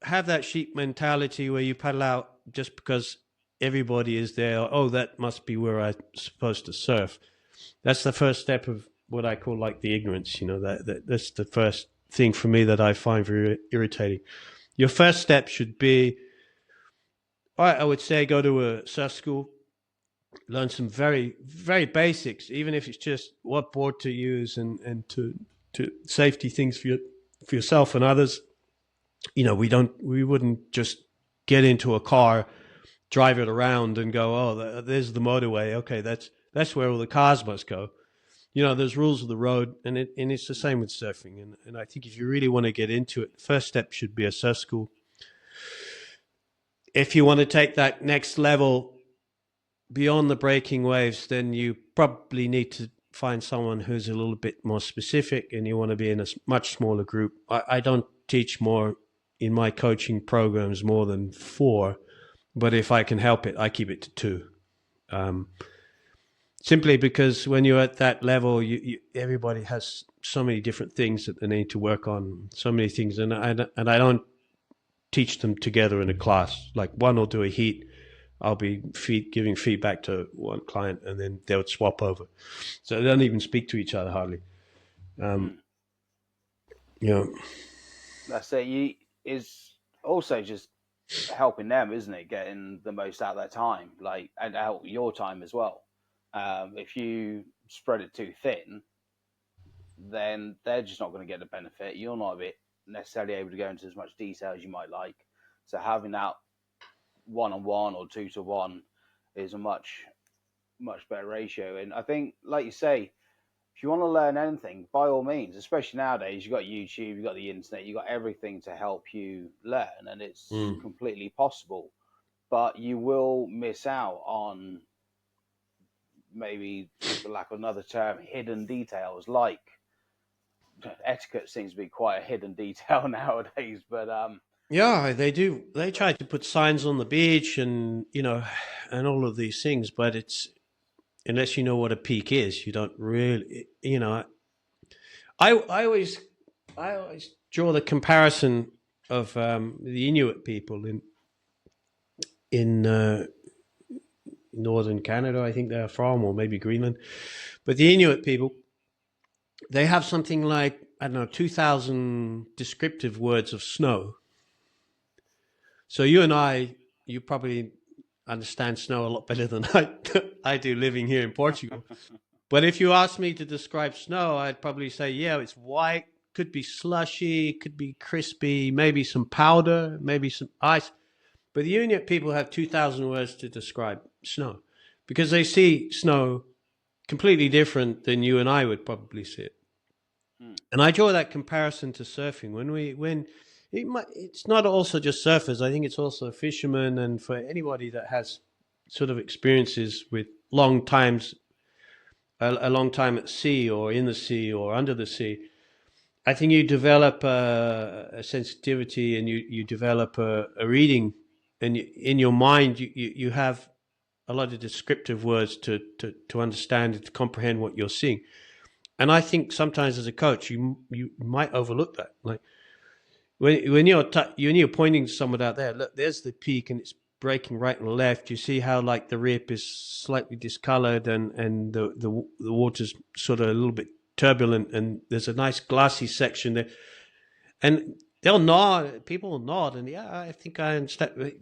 have that sheep mentality where you paddle out just because everybody is there, oh, that must be where I'm supposed to surf. That's the first step of what I call like the ignorance. That's the first thing for me that I find very irritating. Your first step should be, all right, I would say go to a surf school, learn some very, very basics, even if it's just what board to use and to safety things for yourself and others. We wouldn't just get into a car, drive it around and go, oh, there's the motorway. Okay, that's where all the cars must go. There's rules of the road, and it's the same with surfing. And I think if you really want to get into it, first step should be a surf school. If you want to take that next level beyond the breaking waves, then you probably need to find someone who's a little bit more specific, and you want to be in a much smaller group. I don't teach more in my coaching programs more than 4, but if I can help it, I keep it to 2. Simply because when you're at that level, everybody has so many different things that they need to work on, so many things, and I don't teach them together in a class. Like one will do a heat, I'll be giving feedback to one client, and then they would swap over. So they don't even speak to each other hardly. That's it. Is also just helping them, isn't it? Getting the most out of their time, like, and out your time as well. If you spread it too thin, then they're just not going to get the benefit. You're not necessarily able to go into as much detail as you might like. So having that 1-on-1 or 2-to-1 is a much better ratio. And I think, like you say, if you want to learn anything, by all means, especially nowadays, you've got YouTube, you've got the internet, you've got everything to help you learn, and it's completely possible. But you will miss out on, maybe for lack of another term, hidden details. Like etiquette seems to be quite a hidden detail nowadays, but yeah, they do. They try to put signs on the beach and and all of these things, but it's, unless you know what a peak is, you don't really. I always draw the comparison of the Inuit people in northern Canada, I think they're from, or maybe Greenland. But the Inuit people, they have something like, I don't know, 2,000 descriptive words of snow. So you probably understand snow a lot better than I do, living here in Portugal. But if you ask me to describe snow, I'd probably say, yeah, it's white, could be slushy, could be crispy, maybe some powder, maybe some ice. But the Inuit people have 2,000 words to describe snow because they see snow completely different than you and I would probably see it. And I draw that comparison to surfing. It's not also just surfers. I think it's also fishermen, and for anybody that has sort of experiences with a long time at sea or in the sea or under the sea. I think you develop a sensitivity, and you develop a reading, and in your mind you have a lot of descriptive words to understand and to comprehend what you're seeing. And I think sometimes as a coach you might overlook that. Like when you're pointing to someone out there, look, there's the peak, and it's breaking right and left, you see how like the rip is slightly discolored and the water's sort of a little bit turbulent, and there's a nice glassy section there, and they'll nod. People will nod, and yeah, I think I understand.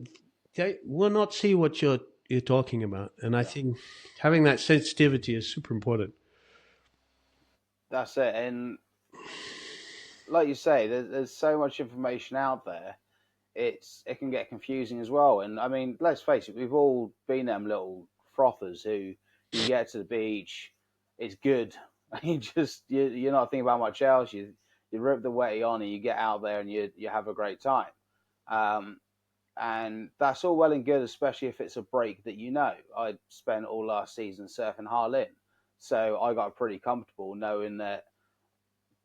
They will not see what you're talking about, and I Yeah, think having that sensitivity is super important. that's it. And like you say, there's so much information out there. It can get confusing as well. And I mean, let's face it, we've all been them little frothers who you get to the beach, it's good. You're not thinking about much else. You rip the wetty on and you get out there and you have a great time. Um, and that's all well and good, especially if it's a break that you know. I spent all last season surfing Harlin, so I got pretty comfortable knowing that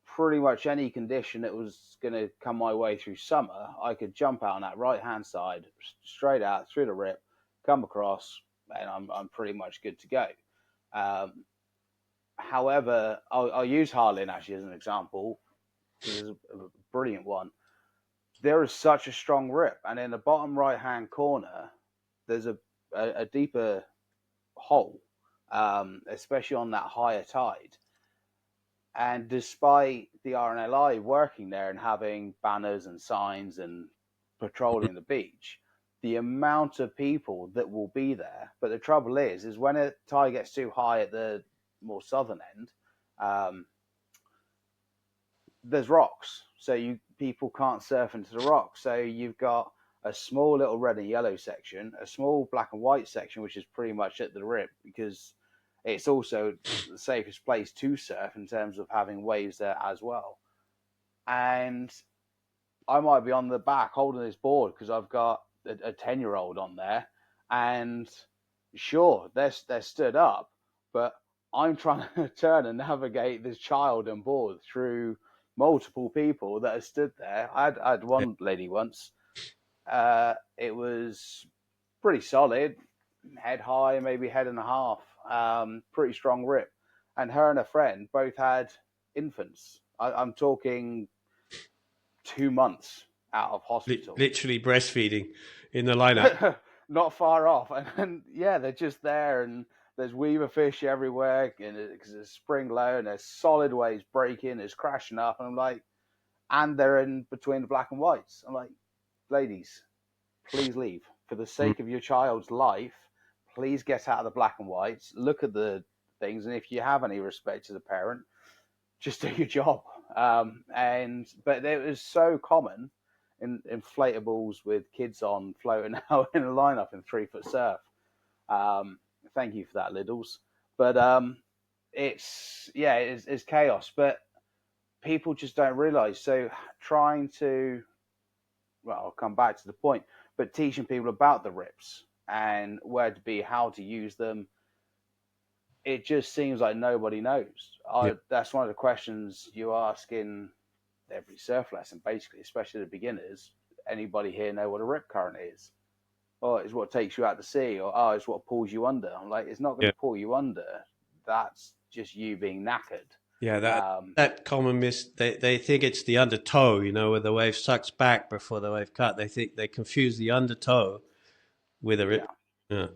pretty much any condition that was going to come my way through summer, I could jump out on that right hand side, straight out through the rip, come across, and I'm pretty much good to go. Um, However, I'll use Harlin actually as an example because it's a brilliant one. There is such a strong rip, and in the bottom right hand corner, there's a deeper hole, especially on that higher tide. And despite the RNLI working there and having banners and signs and patrolling the beach, the amount of people that will be there. But the trouble is when a tide gets too high at the more southern end, um, there's rocks, so you people can't surf into the rocks. So you've got a small little red and yellow section, a small black and white section, which is pretty much at the rip because it's also the safest place to surf in terms of having waves there as well. And I might be on the back holding this board because I've got a 10-year-old on there, and sure, they're stood up, but I'm trying to turn and navigate this child and board through multiple people that are stood there. I had one lady once. It was pretty solid, head high, maybe head and a half, pretty strong rip. And her and her friend both had infants. I'm talking 2 months out of hospital. Literally breastfeeding in the lineup. Not far off. And yeah, they're just there, and there's weaver fish everywhere, and because it's spring low, and there's solid waves breaking, it's crashing up, and I'm like, and they're in between the black and whites. I'm like, ladies, please leave for the sake of your child's life. Please get out of the black and whites. Look at the things, and if you have any respect as a parent, just do your job. But it was so common in inflatables with kids on floating out in a lineup in 3 foot surf. Um, Thank you for that, Liddles. But it's chaos. But people just don't realize. So trying to, well, I'll come back to the point, but teaching people about the rips and where to be, how to use them, it just seems like nobody knows. Yeah. That's one of the questions you ask in every surf lesson, basically, especially the beginners. Anybody here know what a rip current is? Oh, it's what takes you out to sea, or oh, it's what pulls you under. I'm like, it's not going Yeah. to pull you under. That's just you being knackered. Yeah, Um, that common miss. They think it's the undertow, where the wave sucks back before the wave cut. They confuse the undertow with a yeah, rip. Yeah,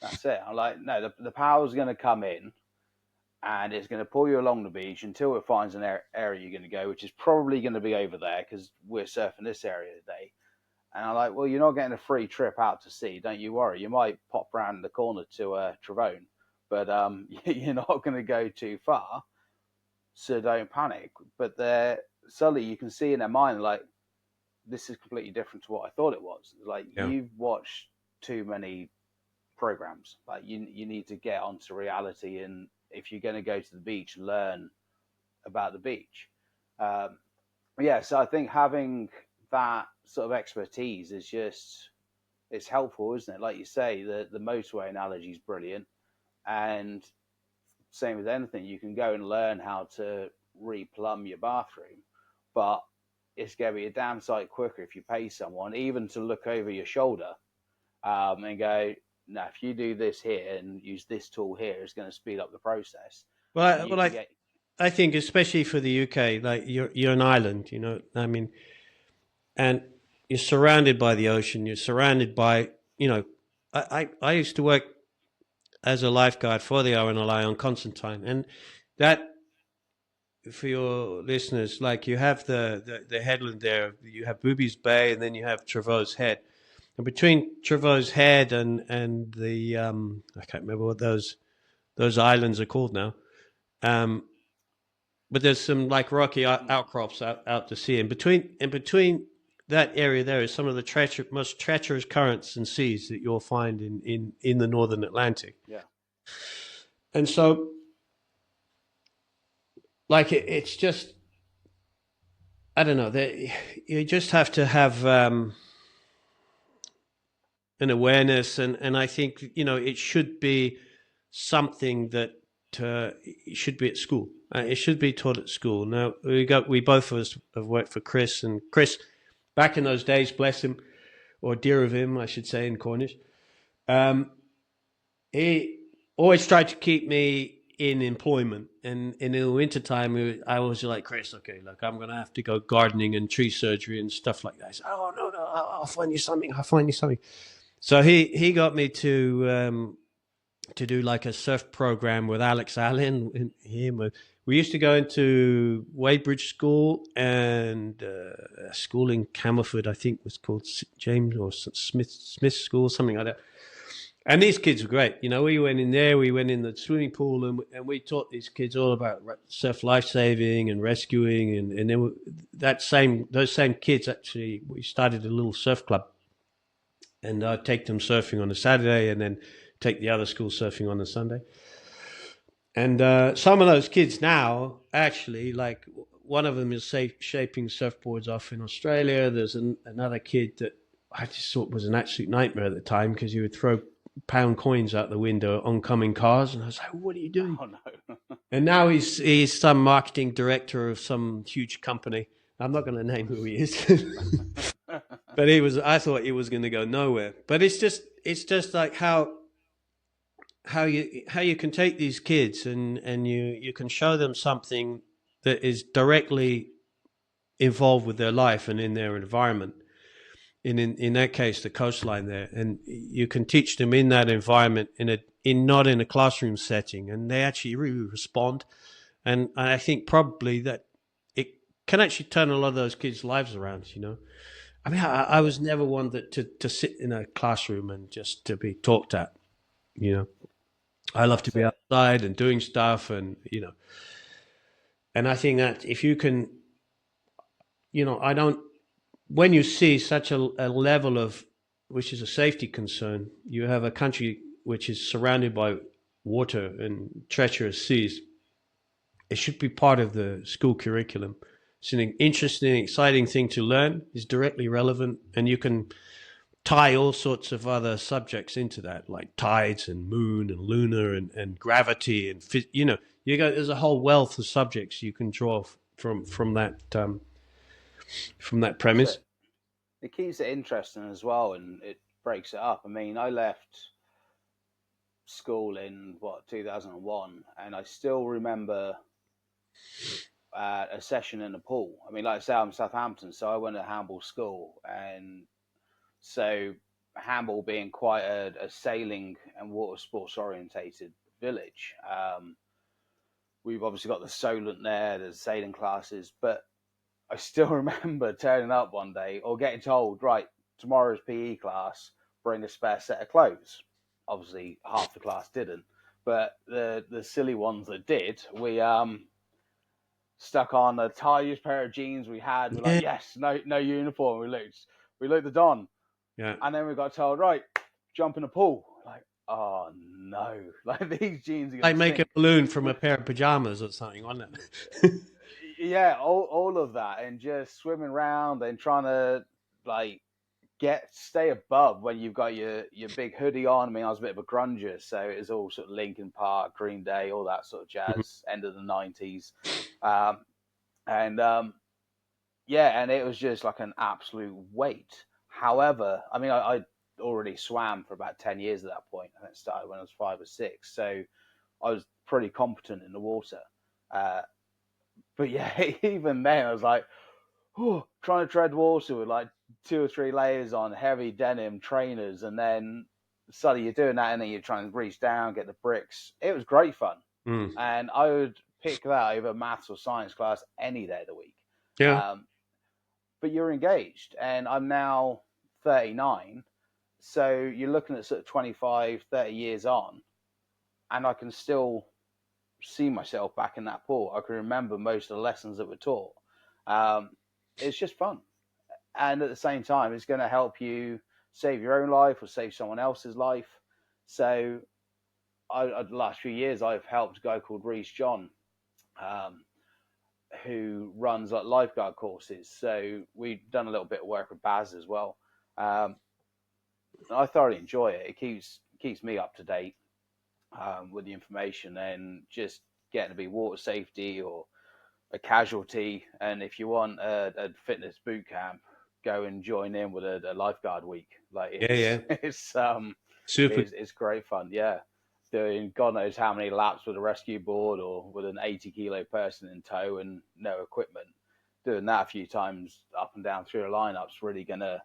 that's it. I'm like, no, the power's going to come in, and it's going to pull you along the beach until it finds an area you're going to go, which is probably going to be over there because we're surfing this area today. And I'm like, well, you're not getting a free trip out to sea. Don't you worry. You might pop round the corner to Travone, but you're not going to go too far. So don't panic. But they're suddenly you can see in their mind like this is completely different to what I thought it was. Like yeah. you've watched too many programs. Like you need to get onto reality, and if you're going to go to the beach, learn about the beach. Um, yeah, so I think having that sort of expertise is just it's helpful, isn't it? Like you say, the motorway analogy is brilliant, and same with anything. You can go and learn how to replumb your bathroom, but it's going to be a damn sight quicker if you pay someone even to look over your shoulder and go, no, if you do this here and use this tool here, it's going to speed up the process, and you can get I think especially for the UK, like you're an island, I mean, and you're surrounded by the ocean. You're surrounded by I used to work as a lifeguard for the RNLI on Constantine, and that, for your listeners, like you have the headland there, you have Boobies Bay, and then you have Trevose Head. And between Trevose Head and the I can't remember what those islands are called now. But there's some like rocky outcrops out to sea. And between that area there is some of the most treacherous currents and seas that you'll find in the northern Atlantic. Yeah. And so, like it's just, I don't know. You just have to have an awareness, and I think it should be something that it should be at school. It should be taught at school. Now we both of us have worked for Chris, and Chris, back in those days, bless him, or dear of him, I should say in Cornish. He always tried to keep me in employment, and in the wintertime, I was like, Chris, okay, look, I'm going to have to go gardening and tree surgery and stuff like that. I said, oh no, I'll find you something. I'll find you something. So he got me to do like a surf program with Alex Allen and him. We used to go into Wadebridge School and a school in Camelford, I think was called James or Smith School, something like that. And these kids were great. We went in there, we went in the swimming pool, and we taught these kids all about surf life-saving and rescuing. And then those same kids, actually, we started a little surf club. And I'd take them surfing on a Saturday and then take the other school surfing on a Sunday. And some of those kids now, actually, like one of them is shaping surfboards off in Australia. There's another kid that I just thought was an absolute nightmare at the time because he would throw pound coins out the window oncoming cars. And I was like, what are you doing? Oh, no. And now he's some marketing director of some huge company. I'm not going to name who he is. But I thought he was going to go nowhere. But it's just like how you can take these kids and you can show them something that is directly involved with their life and in their environment. In that case, the coastline there, and you can teach them in that environment not in a classroom setting, and they actually really respond. And I think probably that it can actually turn a lot of those kids' lives around. I mean, I was never one that to sit in a classroom and just to be talked at. I love to be outside and doing stuff, and and I think that if you can, I don't. When you see such a level of, which is a safety concern, you have a country which is surrounded by water and treacherous seas. It should be part of the school curriculum. It's an interesting, exciting thing to learn. It's directly relevant, and you can tie all sorts of other subjects into that, like tides and moon and lunar and gravity and there's a whole wealth of subjects you can draw from that premise. It keeps it interesting as well, and it breaks it up. I mean, I left school in 2001, and I still remember a session in a pool. I mean, like I say, I'm Southampton, so I went to handball school, and so handball being quite a sailing and water sports orientated village. We've obviously got the Solent there, there's sailing classes, but I still remember turning up one day or getting told, right, tomorrow's PE class, bring a spare set of clothes. Obviously, half the class didn't, but the silly ones that did, we stuck on the tightest pair of jeans we had. We're like, yes, no uniform. We looked the don. Yeah. And then we got told, right, jump in the pool. Like, oh no, like these jeans are going to make a balloon from a pair of pajamas or something, wasn't it? Yeah, all of that, and just swimming around and trying to like stay above when you've got your big hoodie on. I mean, I was a bit of a grunger, so it was all sort of Linkin Park, Green Day, all that sort of jazz, end of the 90s. And it was just like an absolute weight. However, I mean, I already swam for about 10 years at that point. I think it started when I was 5 or 6, so I was pretty competent in the water. But yeah, even then I was like, trying to tread water with like 2 or 3 layers on, heavy denim trainers, and then suddenly you're doing that, and then you're trying to reach down, get the bricks. It was great fun, Mm. and I would pick that over maths or science class any day of the week. Yeah. Um, but you're engaged, and I'm now 39, so you're looking at sort of 25, 30 years on, and I can still see myself back in that pool. I can remember most of the lessons that were taught. Um, it's just fun. And at the same time, it's going to help you save your own life or save someone else's life. So, the last few years, I've helped a guy called Reese John, um, who runs like lifeguard courses. So we've done a little bit of work with Baz as well. Um, I thoroughly enjoy it. It keeps me up to date with the information, and just getting to be water safety or a casualty. And if you want a fitness boot camp, go and join in with a lifeguard week. Like Yeah. Yeah. Super. it's great fun. Yeah, doing God knows how many laps with a rescue board or with an 80-kilo person in tow and no equipment. Doing that a few times up and down through a lineup's really gonna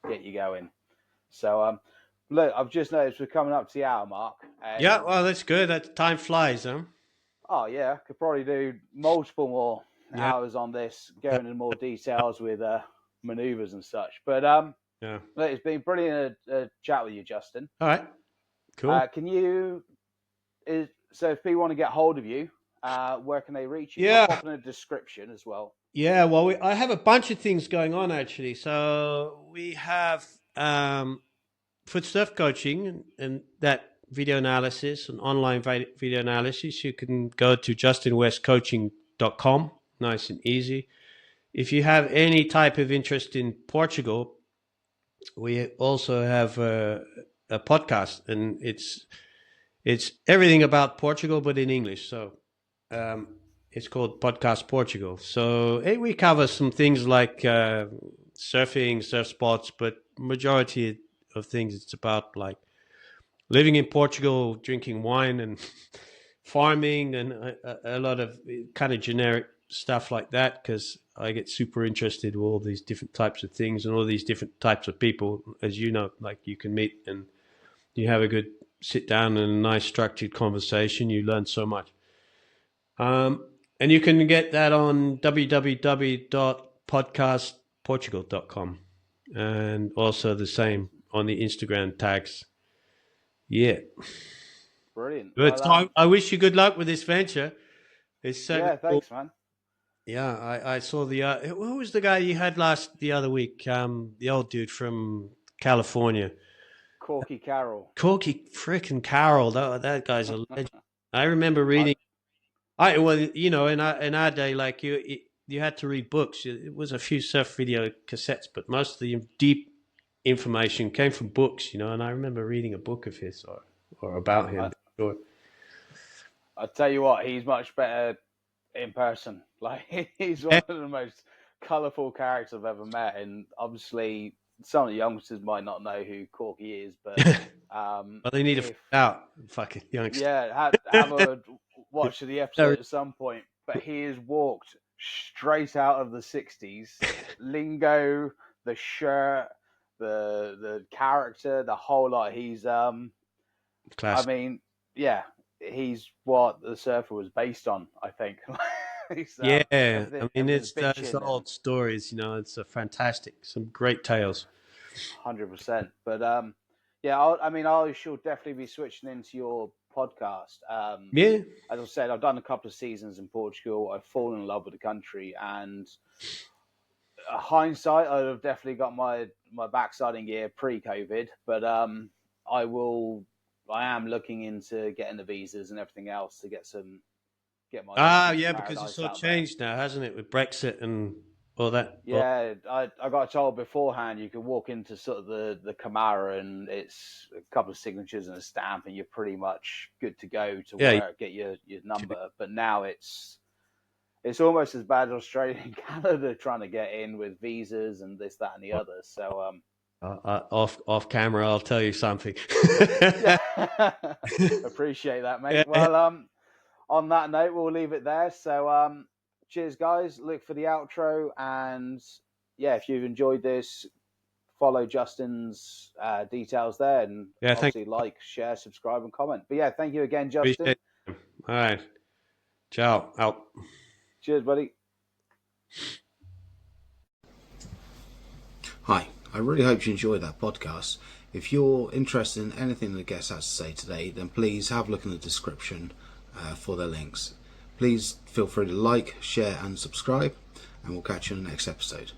get you going. So look, I've just noticed we're coming up to the hour mark. Yeah. And Well, that's good. That time flies, huh? oh yeah, could probably do multiple more Yeah. hours on this, going into more details with maneuvers and such. But Yeah. look, it's been brilliant to chat with you, Justin. All right. Cool. Can you? So if people want to get hold of you, where can they reach you? I'll Yeah. pop in a description as well. Yeah. Well, I have a bunch of things going on actually. So we have foot surf coaching and that video analysis and online video analysis. You can go to justinwestcoaching.com. Nice and easy. If you have any type of interest in Portugal, we also have a podcast, and it's everything about Portugal, but in English. So um, it's called Podcast Portugal. So we cover some things like surfing, surf spots, but majority of things it's about like living in Portugal, drinking wine, and farming, and a lot of kind of generic stuff like that, because I get super interested with all these different types of things and all these different types of people, as you know, like you can meet and you have a good sit down and a nice structured conversation. You learn so much. And you can get that on www.podcastportugal.com, and also the same on the Instagram tags. Yeah. Brilliant. Good. So Well, I wish you good luck with this venture. It's certainly yeah, cool. thanks, man. Yeah, I saw the who was the guy you had the other week? The old dude from California, Corky Carroll. Corky freaking Carroll. That guy's a legend. I remember reading. Well, you know, in our day, like you had to read books. It was a few surf video cassettes, but most of the deep information came from books. You know, and I remember reading a book of his or about him. Sure. I tell you what, he's much better in person. Like he's one Yeah. of the most colourful characters I've ever met, and obviously some of the youngsters might not know who Corky is, but But they need to find out, fucking youngsters. yeah, have a watch of the No, episode at some point. But he has walked straight out of the '60s lingo, the shirt, the character, the whole lot. He's class. I mean, yeah, he's what the surfer was based on, I think. He's, Yeah, I mean everything's it's the bitching old stories, you know. It's a fantastic, some great tales. 100%. But yeah, I should definitely be switching into your podcast. Yeah, As I said, I've done a couple of seasons in Portugal. I've fallen in love with the country, and hindsight, I'd have definitely got my backside in gear pre-COVID. But I am looking into getting the visas and everything else to get my yeah, because it's paradise all out there. changed now, hasn't it, with Brexit and all that? Yeah, I got told beforehand you can walk into sort of the Camara and it's a couple of signatures and a stamp and you're pretty much good to go to work, get your number. But now it's almost as bad as Australia and Canada trying to get in with visas and this, that, and the other. So off camera, I'll tell you something. appreciate that, mate. Yeah. Well, on that note, we'll leave it there. So cheers, guys. Look for the outro, and yeah, if you've enjoyed this, follow Justin's details there, and Yeah, thank obviously like, share, subscribe, and comment. But yeah, thank you again, Justin. Appreciate it. All right. Ciao. Out. Cheers, buddy. Hi, I really hope you enjoyed that podcast. If you're interested in anything the guest has to say today, then please have a look in the description for the links. Please feel free to like, share and subscribe, and we'll catch you in the next episode.